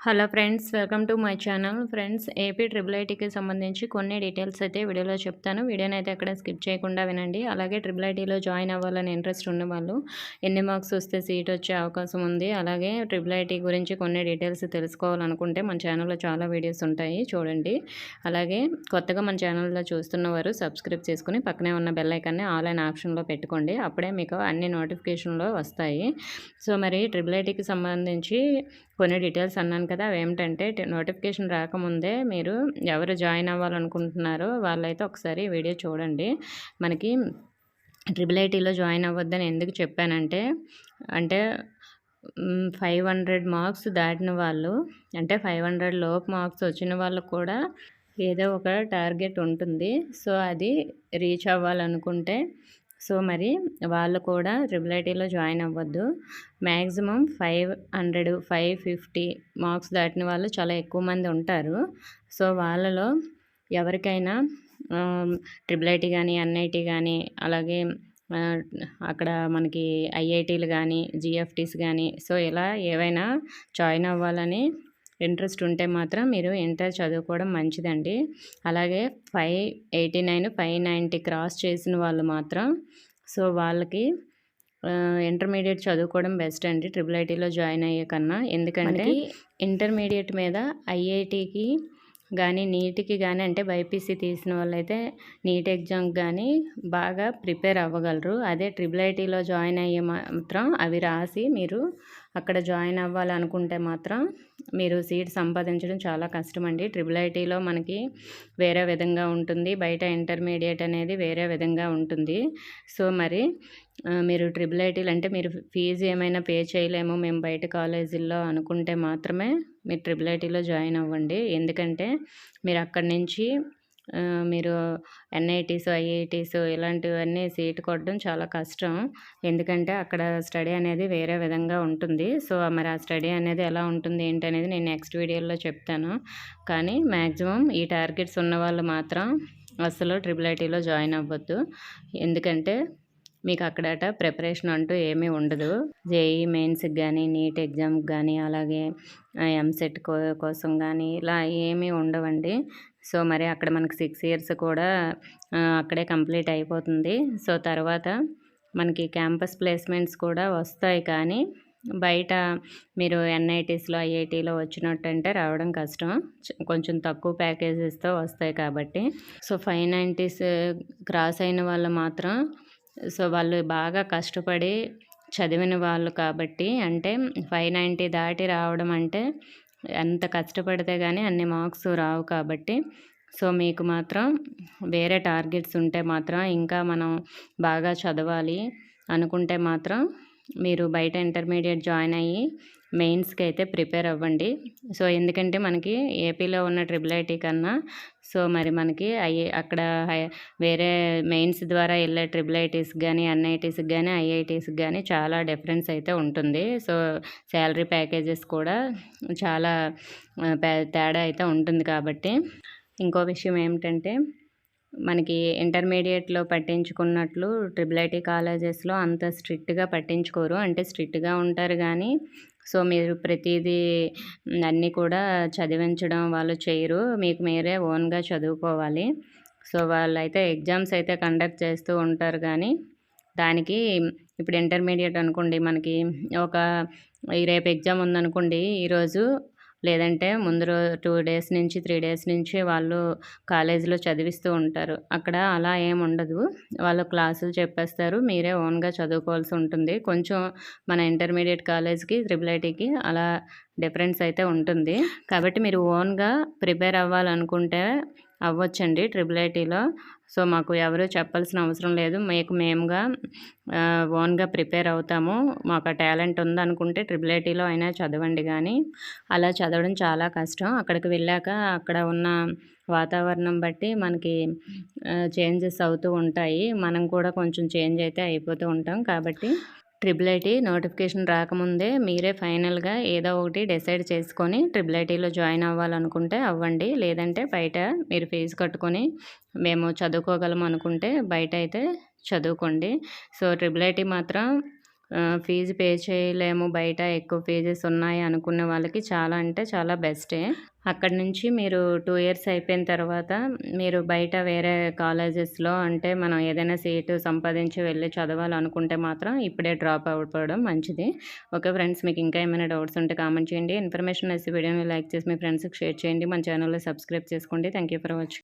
Hello friends, welcome to my channel. Friends, AP triple ఐటీకి సంబంధించి కొన్ని డీటెయిల్స్ అయితే వీడియోలో చెప్తాను. వీడియోని అయితే ఎక్కడ స్కిప్ చేయకుండా వినండి. అలాగే ట్రిపుల్ ఐటీలో జాయిన్ అవ్వాలని ఇంట్రెస్ట్ ఉన్న వాళ్ళు ఎన్ని మార్క్స్ వస్తే సీట్ వచ్చే అవకాశం ఉంది, అలాగే ట్రిపుల్ ఐటీ గురించి కొన్ని డీటెయిల్స్ తెలుసుకోవాలనుకుంటే మన ఛానల్లో చాలా వీడియోస్ ఉంటాయి, చూడండి. అలాగే కొత్తగా మన ఛానల్లో చూస్తున్నవారు సబ్స్క్రైబ్ చేసుకుని పక్కనే ఉన్న బెల్ ఐకాన్ని ఆల్ అనే ఆప్షన్లో పెట్టుకోండి. అప్పుడే మీకు అన్ని నోటిఫికేషన్లో వస్తాయి. సో మరి ట్రిపుల్ ఐటీకి సంబంధించి కొన్ని డీటెయిల్స్ అన్నాను కదా, అవేమిటంటే నోటిఫికేషన్ రాకముందే మీరు ఎవరు జాయిన్ అవ్వాలనుకుంటున్నారో వాళ్ళైతే ఒకసారి వీడియో చూడండి. మనకి ట్రిపుల్ ఐటీలో జాయిన్ అవ్వద్దని ఎందుకు చెప్పానంటే, అంటే 500 మార్క్స్ దాటిన వాళ్ళు, అంటే 500 లోపు మార్క్స్ వచ్చిన వాళ్ళకు కూడా ఏదో ఒక టార్గెట్ ఉంటుంది. సో అది రీచ్ అవ్వాలనుకుంటే సో మరి వాళ్ళు కూడా ట్రిపుల్ ఐటీలో జాయిన్ అవ్వద్దు. మ్యాక్సిమం 500, 550 మార్క్స్ దాటిన వాళ్ళు చాలా ఎక్కువ మంది ఉంటారు. సో వాళ్ళలో ఎవరికైనా ట్రిపుల్ ఐటీ కానీ, ఎన్ఐటీ కానీ, అలాగే అక్కడ మనకి ఐఐటీలు కానీ, జిఎఫ్టీస్ కానీ, సో ఇలా ఏవైనా జాయిన్ అవ్వాలని ఇంట్రెస్ట్ ఉంటే మాత్రం మీరు ఇంటర్ చదువుకోవడం మంచిదండి. అలాగే 589, 590 క్రాస్ చేసిన వాళ్ళు మాత్రం సో వాళ్ళకి ఇంటర్మీడియట్ చదువుకోవడం బెస్ట్ అండి ట్రిపుల్ ఐటీలో జాయిన్ అయ్యే కన్నా. ఎందుకంటే ఇంటర్మీడియట్ మీద ఐఐటీకి కానీ, నీట్కి కానీ, అంటే బైపీసీ తీసిన వాళ్ళైతే నీట్ ఎగ్జామ్కి కానీ బాగా ప్రిపేర్ అవ్వగలరు. అదే ట్రిపుల్ ఐటీలో జాయిన్ అయ్యే మాత్రం అవి రాసి మీరు అక్కడ జాయిన్ అవ్వాలనుకుంటే మాత్రం మీరు సీట్ సంపాదించడం చాలా కష్టం అండి. ట్రిపుల్ ఐటీలో మనకి వేరే విధంగా ఉంటుంది, బయట ఇంటర్మీడియట్ అనేది వేరే విధంగా ఉంటుంది. సో మరి మీరు ట్రిపుల్ ఐటీలు అంటే మీరు ఫీజు ఏమైనా పే చేయలేము మేము బయట కాలేజీల్లో అనుకుంటే మాత్రమే మీరు ట్రిపుల్ ఐటీలో జాయిన్ అవ్వండి. ఎందుకంటే మీరు అక్కడి నుంచి మీరు ఎన్ఐటీస్, ఐఐటీస్ ఇలాంటివన్నీ సీట్ కొట్టడం చాలా కష్టం. ఎందుకంటే అక్కడ స్టడీ అనేది వేరే విధంగా ఉంటుంది. సో మరి ఆ స్టడీ అనేది ఎలా ఉంటుంది ఏంటి అనేది నేను నెక్స్ట్ వీడియోలో చెప్తాను. కానీ మ్యాక్సిమం ఈ టార్గెట్స్ ఉన్న వాళ్ళు మాత్రం అసలు ట్రిపుల్ ఐటీలో జాయిన్ అవ్వద్దు. ఎందుకంటే మీకు అక్కడట ప్రిపరేషన్ అంటూ ఏమీ ఉండదు. జేఈ మెయిన్స్కి కానీ, నీట్ ఎగ్జామ్కి కానీ, అలాగే ఎంసెట్ కోసం కానీ ఇలా ఏమీ ఉండవండి. సో మరి అక్కడ మనకి 6 ఇయర్స్ కూడా అక్కడే కంప్లీట్ అయిపోతుంది. సో తర్వాత మనకి క్యాంపస్ ప్లేస్మెంట్స్ కూడా వస్తాయి, కానీ బయట మీరు ఎన్ఐటీస్లో, ఐఐటీలో వచ్చినట్టంటే రావడం కష్టం. కొంచెం తక్కువ ప్యాకేజెస్తో వస్తాయి కాబట్టి. సో 590s క్రాస్ అయిన వాళ్ళు మాత్రం సో వాళ్ళు బాగా కష్టపడి చదివిన వాళ్ళు కాబట్టి, అంటే 590 దాటి రావడం అంటే ఎంత కష్టపడితే కానీ అన్ని మార్క్స్ రావు కాబట్టి, సో మీకు మాత్రం వేరే టార్గెట్స్ ఉంటే మాత్రం ఇంకా మనం బాగా చదవాలి అనుకుంటే మాత్రం మీరు బయట ఇంటర్మీడియట్ జాయిన్ అయ్యి మెయిన్స్కి అయితే ప్రిపేర్ అవ్వండి. సో ఎందుకంటే మనకి ఏపీలో ఉన్న ట్రిపుల్ ఐటీ కన్నా సో మరి మనకి అక్కడ వేరే మెయిన్స్ ద్వారా వెళ్ళే ట్రిపుల్ ఐటీస్కి కానీ, ఎన్ఐటీస్కి కానీ, ఐఐటీస్కి కానీ చాలా డిఫరెన్స్ అయితే ఉంటుంది. సో శాలరీ ప్యాకేజెస్ కూడా చాలా తేడా అయితే ఉంటుంది. కాబట్టి ఇంకో విషయం ఏమిటంటే, మనకి ఇంటర్మీడియట్లో పట్టించుకున్నట్లు ట్రిపుల్ ఐటీ కాలేజెస్లో అంత స్ట్రిక్ట్గా పట్టించుకోరు. అంటే స్ట్రిక్ట్గా ఉంటారు కానీ సో మీరు ప్రతిదీ అన్నీ కూడా చదివించడం వాళ్ళు చేయరు. మీకు మీరే ఓన్గా చదువుకోవాలి. సో వాళ్ళైతే ఎగ్జామ్స్ అయితే కండక్ట్ చేస్తూ ఉంటారు, కానీ దానికి ఇప్పుడు ఇంటర్మీడియట్ అనుకోండి, మనకి ఒక రేపు ఎగ్జామ్ ఉందనుకోండి, ఈరోజు లేదంటే ముందు 2 డేస్ నుంచి 3 డేస్ నుంచి వాళ్ళు కాలేజీలో చదివిస్తూ ఉంటారు. అక్కడ అలా ఏముండదు. వాళ్ళు క్లాసులు చెప్పేస్తారు, మీరే ఓన్గా చదువుకోవాల్సి ఉంటుంది. కొంచెం మన ఇంటర్మీడియట్ కాలేజ్కి, ట్రిపుల్ ఐటీకి అలా డిఫరెన్స్ అయితే ఉంటుంది. కాబట్టి మీరు ఓన్గా ప్రిపేర్ అవ్వాలనుకుంటే అవ్వచ్చండి ట్రిపుల్ ఐటీలో. సో మాకు ఎవరు చెప్పాల్సిన అవసరం లేదు, మేముగా ఓన్గా ప్రిపేర్ అవుతాము. మాకు ఆ టాలెంట్ ఉందనుకుంటే ట్రిపుల్ ఐటీలో అయినా చదవండి. కానీ అలా చదవడం చాలా కష్టం. అక్కడికి వెళ్ళాక అక్కడ ఉన్న వాతావరణం బట్టి మనకి చేంజెస్ అవుతూ ఉంటాయి. మనం కూడా కొంచెం చేంజ్ అయితే అయిపోతూ ఉంటాం. కాబట్టి ట్రిపుల్ ఐటీ నోటిఫికేషన్ రాకముందే మీరే ఫైనల్గా ఏదో ఒకటి డిసైడ్ చేసుకొని ట్రిపుల్ ఐటీలో జాయిన్ అవ్వాలనుకుంటే అవ్వండి. లేదంటే బయట మీరు ఫీజు కట్టుకొని మేము చదువుకోగలం అనుకుంటే బయట అయితే చదువుకోండి. సో ట్రిపుల్ ఐటీ మాత్రం ఫీజు పే చేయలేము, బయట ఎక్కువ ఫీజెస్ ఉన్నాయి అనుకున్న వాళ్ళకి చాలా అంటే చాలా బెస్టే. అక్కడి నుంచి మీరు 2 ఇయర్స్ అయిపోయిన తర్వాత మీరు బయట వేరే కాలేజెస్‌లో అంటే మనం ఏదైనా సీటు సంపాదించి వెళ్లి చదవాలనుకుంటే మాత్రం ఇప్పుడే డ్రాప్ అవ్వడం మంచిది. ఓకే ఫ్రెండ్స్, మీకు ఇంకా ఏమైనా డౌట్స్ ఉంటే కామెంట్ చేయండి. ఇన్ఫర్మేషన్ నచ్చితే వీడియోని లైక్ చేసి మీ ఫ్రెండ్స్‌కి షేర్ చేయండి. మన ఛానెల్‌ని సబ్స్క్రైబ్ చేసుకోండి. Thank you for watching.